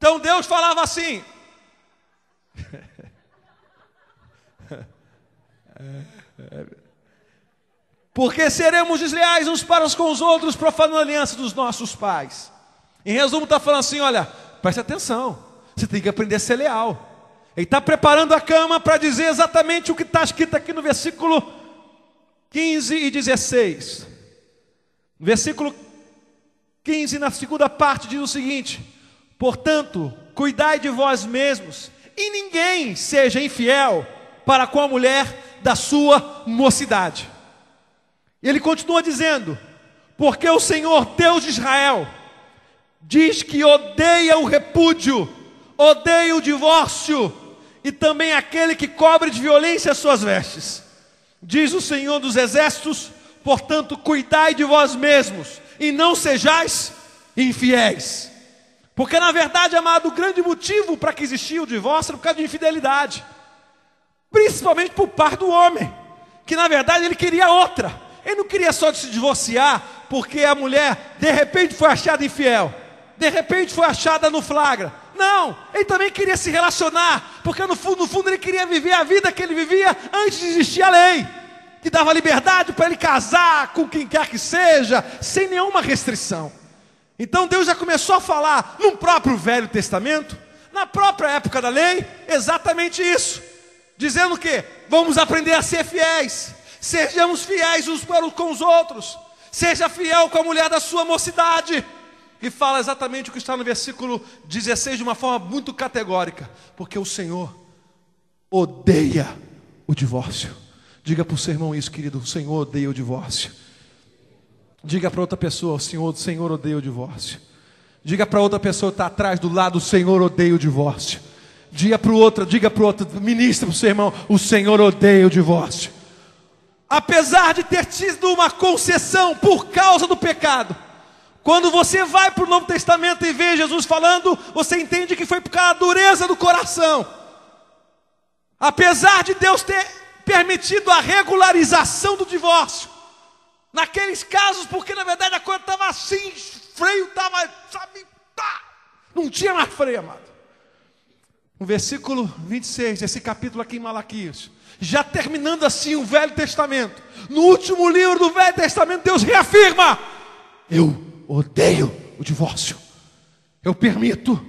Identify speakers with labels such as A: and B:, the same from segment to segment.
A: Então Deus falava assim. Porque seremos desleais uns para com os outros, profanando a aliança dos nossos pais. Em resumo, está falando assim, olha, preste atenção, você tem que aprender a ser leal. Ele está preparando a cama para dizer exatamente o que está escrito aqui no versículo 15 e 16. No versículo 15, na segunda parte, diz o seguinte: portanto, cuidai de vós mesmos, e ninguém seja infiel para com a mulher da sua mocidade. E ele continua dizendo: porque o Senhor Deus de Israel diz que odeia o repúdio, odeia o divórcio, e também aquele que cobre de violência as suas vestes. Diz o Senhor dos exércitos: portanto, cuidai de vós mesmos, e não sejais infiéis. Porque na verdade, amado, o grande motivo para que existia o divórcio era por causa de infidelidade. Principalmente por parte do homem, que na verdade ele queria outra. Ele não queria só se divorciar porque a mulher de repente foi achada infiel, de repente foi achada no flagra. Não, ele também queria se relacionar, porque no fundo ele queria viver a vida que ele vivia antes de existir a lei, que dava liberdade para ele casar com quem quer que seja, sem nenhuma restrição. Então Deus já começou a falar no próprio Velho Testamento, na própria época da lei, exatamente isso. Dizendo o quê? Vamos aprender a ser fiéis. Sejamos fiéis uns para com os outros. Seja fiel com a mulher da sua mocidade. E fala exatamente o que está no versículo 16 de uma forma muito categórica. Porque o Senhor odeia o divórcio. Diga para o seu irmão isso, querido: o Senhor odeia o divórcio. Diga para outra pessoa: o Senhor odeia o divórcio. Diga para outra pessoa que está atrás do lado: o Senhor odeia o divórcio. Diga para o outro, ministra para o seu irmão: o Senhor odeia o divórcio. Apesar de ter tido uma concessão por causa do pecado, quando você vai para o Novo Testamento e vê Jesus falando, você entende que foi por causa da dureza do coração. Apesar de Deus ter permitido a regularização do divórcio, naqueles casos, porque na verdade a coisa estava assim, freio estava, sabe, não tinha mais freio, amado. No versículo 26, esse capítulo aqui em Malaquias, já terminando assim o Velho Testamento, no último livro do Velho Testamento, Deus reafirma: eu odeio o divórcio. Eu permito,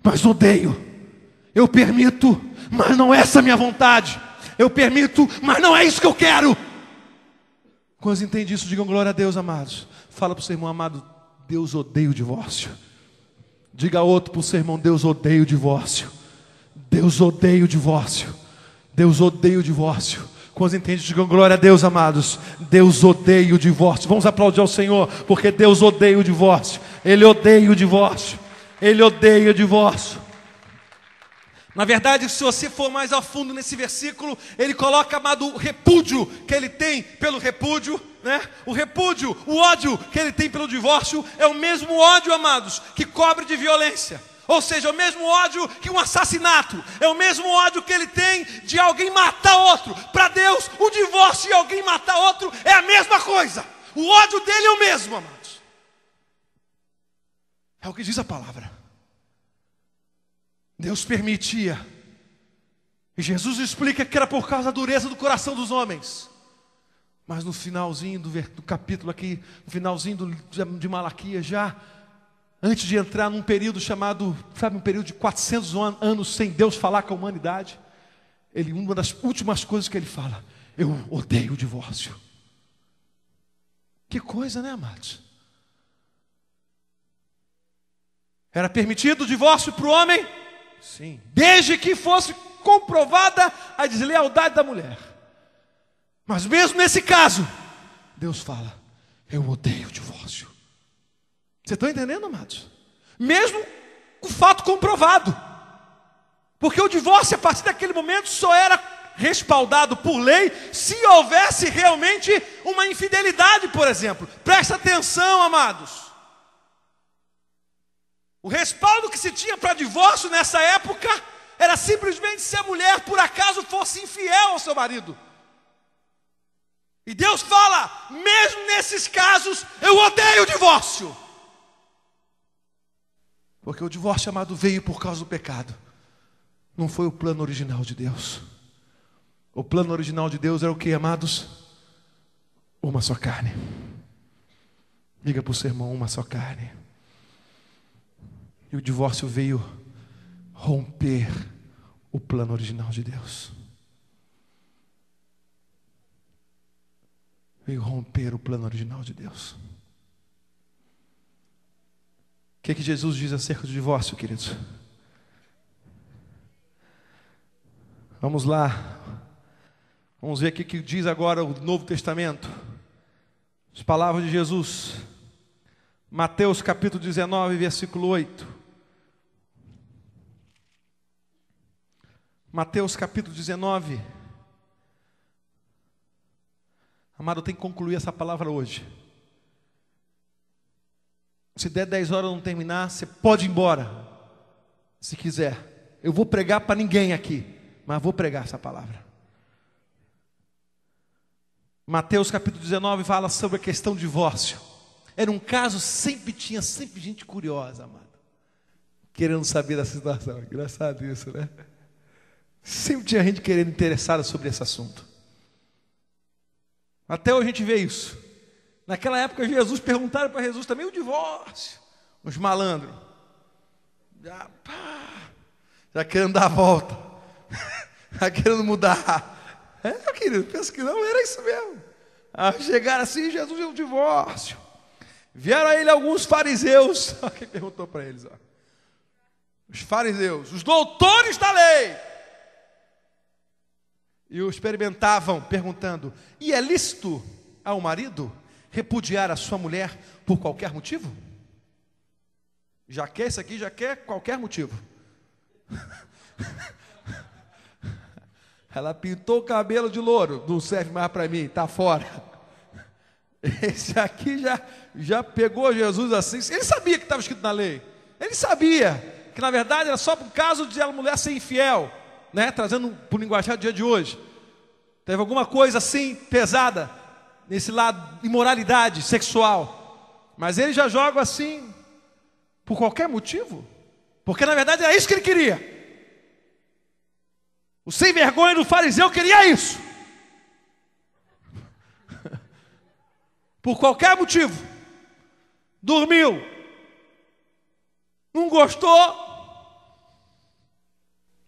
A: mas odeio. Eu permito, mas não é essa a minha vontade. Eu permito, mas não é isso que eu quero. Quando entendem isso, digam glória a Deus, amados. Fala para o seu irmão: amado, Deus odeia o divórcio. Diga outro para o seu irmão: Deus odeia o divórcio. Deus odeia o divórcio. Deus odeia o divórcio. Quando entendem, digam glória a Deus, amados. Deus odeia o divórcio. Vamos aplaudir ao Senhor, porque Deus odeia o divórcio. Ele odeia o divórcio. Ele odeia o divórcio. Na verdade, se você for mais a fundo nesse versículo, ele coloca, amado, o repúdio que ele tem pelo repúdio, né? O repúdio, o ódio que ele tem pelo divórcio é o mesmo ódio, amados, que cobre de violência. Ou seja, é o mesmo ódio que um assassinato. É o mesmo ódio que ele tem de alguém matar outro. Para Deus, o divórcio e alguém matar outro é a mesma coisa. O ódio dele é o mesmo, amados. É o que diz a palavra. Deus permitia. E Jesus explica que era por causa da dureza do coração dos homens. Mas no finalzinho do capítulo aqui, no finalzinho de Malaquias, já antes de entrar num período chamado, sabe, um período de 400 anos sem Deus falar com a humanidade, uma das últimas coisas que ele fala: eu odeio o divórcio. Que coisa, né, amados? Era permitido o divórcio para o homem? Sim. Desde que fosse comprovada a deslealdade da mulher. Mas mesmo nesse caso, Deus fala: eu odeio o divórcio. Vocês estão entendendo, amados? Mesmo o fato comprovado. Porque o divórcio, a partir daquele momento, só era respaldado por lei se houvesse realmente uma infidelidade, por exemplo. Presta atenção, amados. O respaldo que se tinha para divórcio nessa época era simplesmente se a mulher, por acaso, fosse infiel ao seu marido. E Deus fala: mesmo nesses casos, eu odeio o divórcio. Porque o divórcio, amado, veio por causa do pecado. Não foi o plano original de Deus. O plano original de Deus era o que, amados? Uma só carne. Diga para o seu irmão, uma só carne. E o divórcio veio romper o plano original de Deus. Veio romper o plano original de Deus. O que Jesus diz acerca do divórcio, queridos? Vamos lá. Vamos ver o que diz agora o Novo Testamento. As palavras de Jesus. Mateus capítulo 19, versículo 8. Mateus capítulo 19. Amado, eu tenho que concluir essa palavra hoje. Se der 10 horas e não terminar, você pode ir embora, se quiser. Eu vou pregar para ninguém aqui, mas vou pregar essa palavra. Mateus capítulo 19 fala sobre a questão do divórcio. Era um caso, tinha sempre gente curiosa, amado, querendo saber da situação. Engraçado isso, né? Sempre tinha gente querendo interessada sobre esse assunto. Até hoje a gente vê isso. Naquela época perguntaram para Jesus também o divórcio. Os malandros. Já querendo dar a volta. Já querendo mudar. Querido, penso que não, era isso mesmo. Chegaram assim, Jesus e o divórcio. Vieram a ele alguns fariseus. Quem perguntou para eles? Os fariseus, os doutores da lei. E o experimentavam, perguntando: e é lícito ao marido repudiar a sua mulher por qualquer motivo? Já quer isso aqui, já quer qualquer motivo. Ela pintou o cabelo de louro, não serve mais para mim, está fora. Esse aqui já pegou Jesus assim. Ele sabia que estava escrito na lei. Ele sabia que na verdade era só por caso de a mulher ser infiel, né? Trazendo para o linguajar do dia de hoje. Teve alguma coisa assim pesada nesse lado, imoralidade sexual. Mas ele já joga assim por qualquer motivo, porque na verdade era isso que ele queria. O sem vergonha do fariseu queria isso. Por qualquer motivo. Dormiu. Não gostou.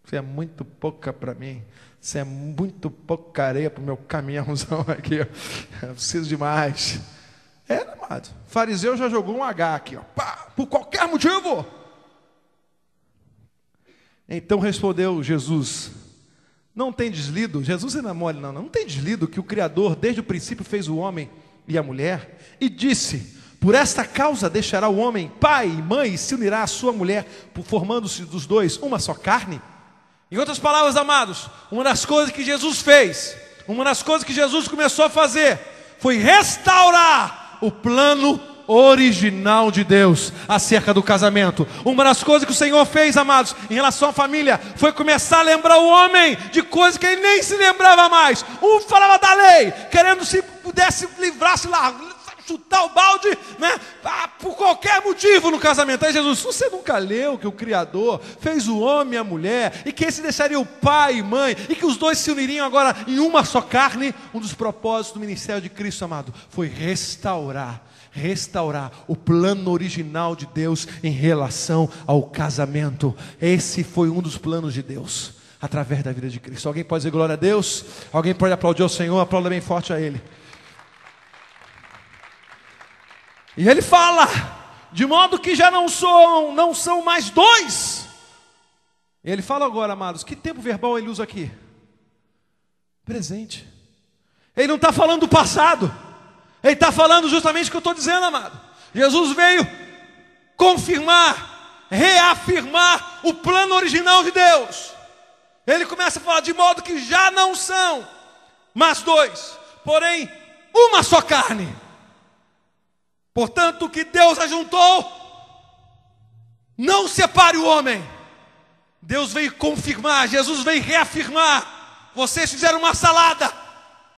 A: Você é muito pouca para mim. Você é muito pouca areia para o meu caminhãozão aqui. Eu preciso de mais. Amado. O fariseu já jogou um H aqui. Pá, por qualquer motivo. Então respondeu Jesus: não tem deslido, Jesus não é mole não tem deslido que o Criador desde o princípio fez o homem e a mulher, e disse: por esta causa deixará o homem pai e mãe e se unirá à sua mulher, formando-se dos dois uma só carne. Em outras palavras, amados, uma das coisas que Jesus fez, uma das coisas que Jesus começou a fazer, foi restaurar o plano original de Deus acerca do casamento. Uma das coisas que o Senhor fez, amados, em relação à família, foi começar a lembrar o homem de coisas que ele nem se lembrava mais. Um falava da lei, querendo se pudesse livrar-se lá, chutar o balde, né? Por qualquer motivo no casamento. Aí Jesus: você nunca leu que o Criador fez o homem e a mulher, e que esse deixaria o pai e mãe, e que os dois se uniriam agora em uma só carne? Um dos propósitos do ministério de Cristo, amado, foi restaurar o plano original de Deus em relação ao casamento. Esse foi um dos planos de Deus, através da vida de Cristo. Alguém pode dizer glória a Deus? Alguém pode aplaudir ao Senhor? Aplauda bem forte a Ele. E Ele fala: de modo que já não são mais dois. Ele fala agora, amados, que tempo verbal ele usa aqui? Presente. Ele não está falando do passado. Ele está falando justamente o que eu estou dizendo, amado. Jesus veio confirmar, reafirmar o plano original de Deus. Ele começa a falar: de modo que já não são mais dois, porém uma só carne. Portanto, o que Deus ajuntou, não separe o homem. Deus veio confirmar, Jesus veio reafirmar. Vocês fizeram uma salada,